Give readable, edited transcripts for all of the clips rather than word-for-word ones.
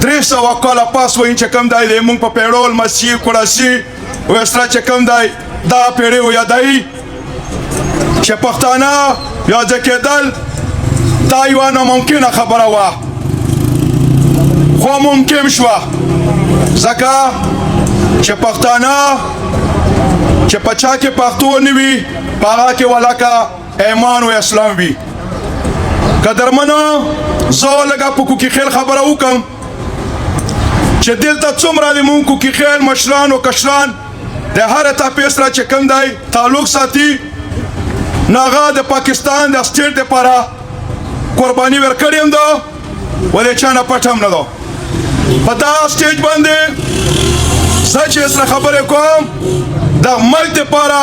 300 کاله پاس وایي چې کوم دی د موږ په پیړول مسیح کړاسي وسره چې کوم دی دا پیړۍ ویادوي چې پښتانه یاځه کېدل دا یوه ناممکنه خبره وه خو ممکن شوه ځکه چې پښتانه چې په چا کې پښتو نه وي په هغه کې ولکه ایمان و اسلام وي قدرمنو زه لږه په کوکي خیل خبره وکړم چې دلته څومره د مونږ کوکي خیل مشران او کشران د هر تاپې سره چې کوم دی تعلق ساتي نو هغه د پاکستان د سټیټ دپاره قرباني ورکړې هم ده و د چا نه پټ هم نه ده په دغه سټیج باندې زه چې سره خبرې کوم د ملک دپاره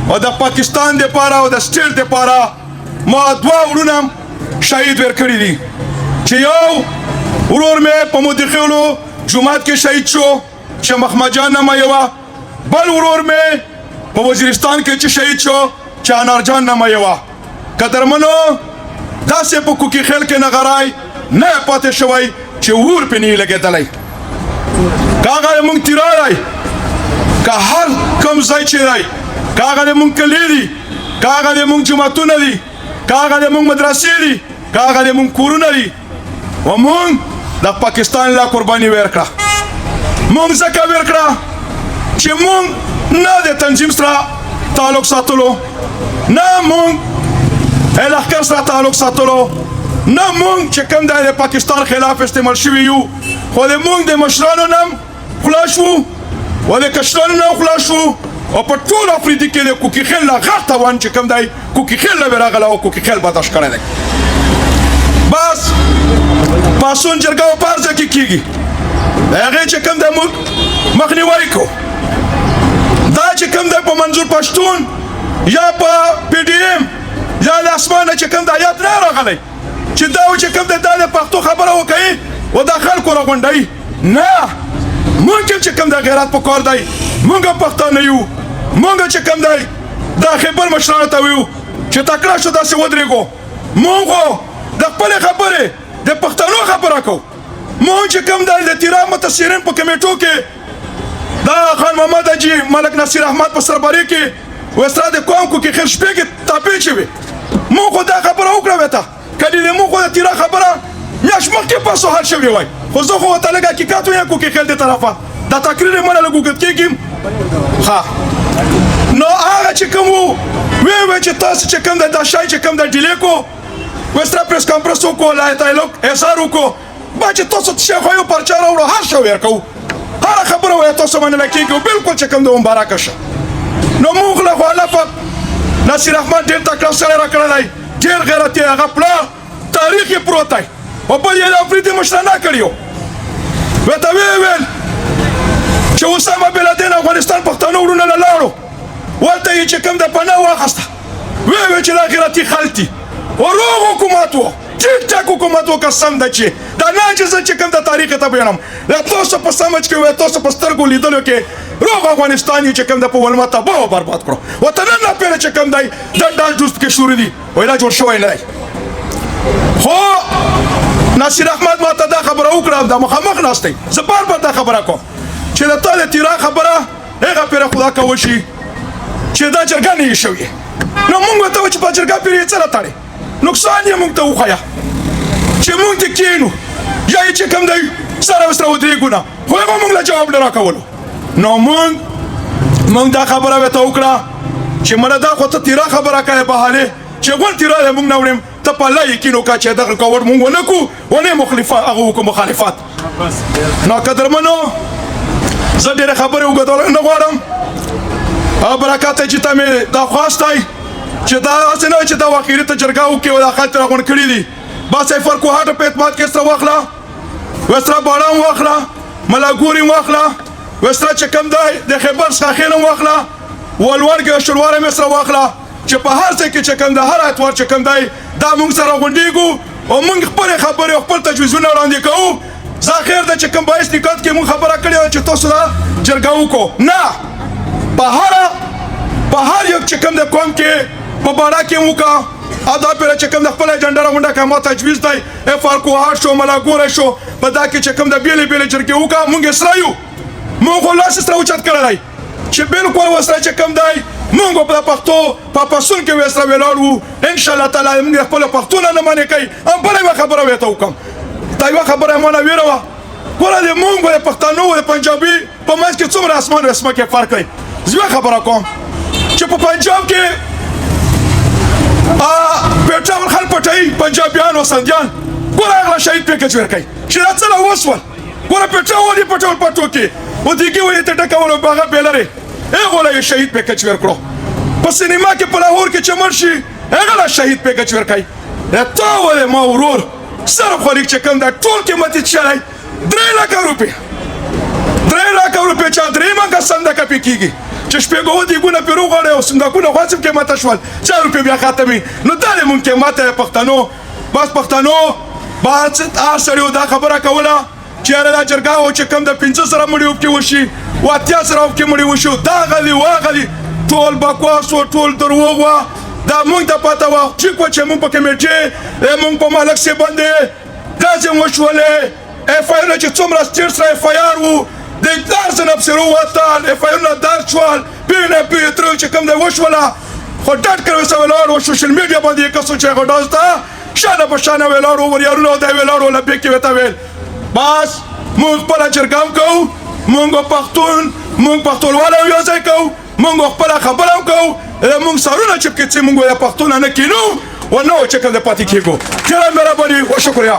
او د پاکستان دپاره او د سټیټ دپاره ما دوه وروڼه شهید ورکړي دي چې یو ورور مې په مدخیلو جومات کې شهید شو چې محمد جان نامه یې وه بل ورور مې په وزیرستان کې چې شهید شو چې انار جان نامه یې وه قدرمنو داسې په کوکي خیل کې نغرای نه پاتې شوی چې ور پې نه یې لګېدلی که هغه د مونږ تیراری که هر کوم ځای چې دی که هغه د مونږ کلي دي که هغه د مونږ جوماتونه دي که هغه د مونږ مدرسې دي که هغه د مونږ کورونه دي و مونږ د پاکستان لا قرباني ورکړه مونږ ځکه ورکړه چې مونږ نه د تنظیم سره تعلق ساتلو نه مونږ لښکر سره تعلق ساتلو نه مونږ چې کوم دی د پاکستان خلاف استعمال شوي یو خو د مونږ د مشرانو نه خلاص شو و د کشرانو نه خلاص شو او په ټول افریدي کې د کوکي خیل نه غټ توان چې کوم دی کوکي خیل نه راغلی او کوکي خیل برداشت کړی دی بس پاسون جرګه په هر ځای کې کېږي د هغې چې کوم دی موږ مخنیوی کوو دا چې کوم دی په منظور پښتون یا په پی ډي ایم یا له اسمانه چې کوم دی آیات نه راغلی چې دا و چې کوم دی دا د پښتو خبره وکوي و دا خلکو راغونډوي نه مونږ چې کوم دی غیرت په کار دی مونږ پښتانه یو مونږ چې کوم دی دا خبر مشرانو ته ویو چې تکړه شو داسې ودرېږو مونږ د خپلې خبرې د پښتنو خبره کوو مونږ چې کوم دی د تیرا متصرین په کمیټو کې دا خان محمد حاجي ملک نصیر احمد په سربرۍ کې وسره د قوم کوکي خیل شپې کې تاپې چې وي مونږ خو دا خبره وکړه ویته کله د مونږ خو د تیرا خبره میاشت مخکې پاسو حل شوې وای خو زه خو ورته لږ حقیقت وایم کوکي خیل دې طرفه دا تقریر یې منه لږ اوږد کېږي ښه نو هغه چې کوم وی چې تاسو چې کوم دی دا شی چې کوم دی ډیلې کو وسره پریس کانفرنس وکړو لا تعلق احضار وکړو با چې تاسو شی خو یو پرچه راوړو هر شی ورکوو هره خبره وایه تاسو منله کېږي بالکل چې کوم دی مبارکه شه نو موږ له خو الله پاک نصیر احمد ډېر تکړه سړی راکړی دی ډېر غیرتي هغه پلار تاریخ یې پروت دی او بل یې د افریدي مشرانه کړي وو ورته ویې ویل چې اسامه بنلادین افغانستان پښتانه وروڼه له لاړو ورته یې چې کوم د پناه واخسته ویې ویل چې دا غیرتي خلک دي او روغ حکومت و ټیک ټاک حکومت و قسم ده چې دا نه چې زه چې کوم د تاریخ ته بیانم د تاسو په سمج کې وایي تاسو په سترګو لیدلو کې روغ افغانستان یې چې کوم د په ولمه تباه او برباد کړو ورته نن ناپېره چې کوم دی دا ډاس ډوس پکې شروع دي وایي دا جوړ شوی نه دی خو نصیر احمد ما ته دا خبره وکړه دا مخامخ ناست دی زه بار بار دا خبره کوم چې د تا د تیرا خبره هغه پېره خدا که وشي چې دا جرګه نه یې شوې نو مونږ ورته وایو چې په جرګه پېرې یې څه راتړې نقصان یې مونږ ته وښیه چې مونږ ته کښېنو یا یې چې کوم دی سره ورسره ودرېږو نه خو هغه مونږ له جواب نه راکولو نو مونږ دا خبره ورته وکړه چې مړه دا خو ته تیرا خبره کوې بهانې چې غون تیرا دی مونږ نه وړیم ته په الله یقین وکړه چې دغه کوډ مونږ ونه کړو ونه هغه وکړو مخالفت نو قدرمنو زه ډېرې خبرې اوږدول نه غواړم برکات چې ته مې دا خواستی چې دا هسې نه چې دا واقعي ته جرګه وکړي او دا خلک راغونډ کړي دي بس یې فرکوهاټه په اعتماد کې سره واخله وسره باړه هم واخله ملاګوري هم واخله وسره چې کوم دی د خیبر څخه خیل هم واخله ولوړ کې شلوار هم سره واخله چې په هر ځای کې چې کوم دی هر اتوار چې کوم دی دا مونږ سره غونډېږو او مونږ خپلې خبرې او خپل تجویزونه وړاندې کوو ظاهر ده چې کوم باعث نکات کې مونږ خبره کړې وه چې تاسو دا جرګه وکړو نه په هر یو چې کوم د قوم کې په باړه کې هم وکړه دا پیره چې کوم د خپل ایجنډا راغونډه کا ما تجویز دی اف ار کوهاټ شو ملاګور شو په دا کې چې کوم د بیلې بیلې جرګې وکا مونږ اسرایو مونږ لاس سره اوچت کړی چې بالکل وسره چې کوم دی مونږ په پښتو په پښتون کې وسره ولاړو ان شاء الله تعالی موږ خپل پښتون نه منې کوي ام بلې خبره وته وکم دا یو خبره مونږ ویرو ګوره د مونږ د پښتنو او پنجابي په منځ کې څومره اسمان او اسمه کې فرق دی زه خبره کوم چې په پنجاب کې پیټرول خل پټای پنجابیان او سندیان ګوره هغه شهید پیکج ورکړي چې دا څه لا وسول ګوره پیټرول دی پټول پټو کې و دیګي وې ته ټکول باغه بیلره هغه لا شهید پیکج ورکړو په سینما کې په لاهور کې چې مرشي هغه لا شهید پیکج ورکړي ته ولې ما ورور سره خوري چې کوم دا ټول قیمتي چلای 3 لک روپیا 3 لک روپیا چې درې مګه صندوق پکېږي چې شپږو دیګونه پیرو غړې او صندوقونه خاصم کې ماته شول 4 روپیا بیا خاتمي نو دا له مونږ کې ماته پښتنو بس پښتنو بس سړیو دا خبره کوله چې را جرګه او چې کم د 500 سره مړیو کې وشي و 80 سره کې مړیو وشو دا غلي واغلي ټول بکواس او ټول دروغ وا دا مونږ ته پته وا چې کو چې مونږ په کمیټه مونږ په مالک سي باندې لازم وشولې اف آی ار چې څومره ستیر سره اف آی ار وو د دارسن ابصرو وطن اف آی ار دار شوال بینه پیترو چې کوم د وشوله خو ډاټ کړو سوالار او سوشل میډیا باندې کسو چې غډاستا شانه په شانه ویلارو وریارونو د ویلارو لبه کې وتا ویل بس مونږ په چرګام کوو مونږ پښتون والا یو ځای کوو مونږ خپل خبرو کوو مونږ سرونه چې کې چې مونږ د پښتون نه کینو و نو چې کوم د پاتې کېګو کله مهرباني او شکریا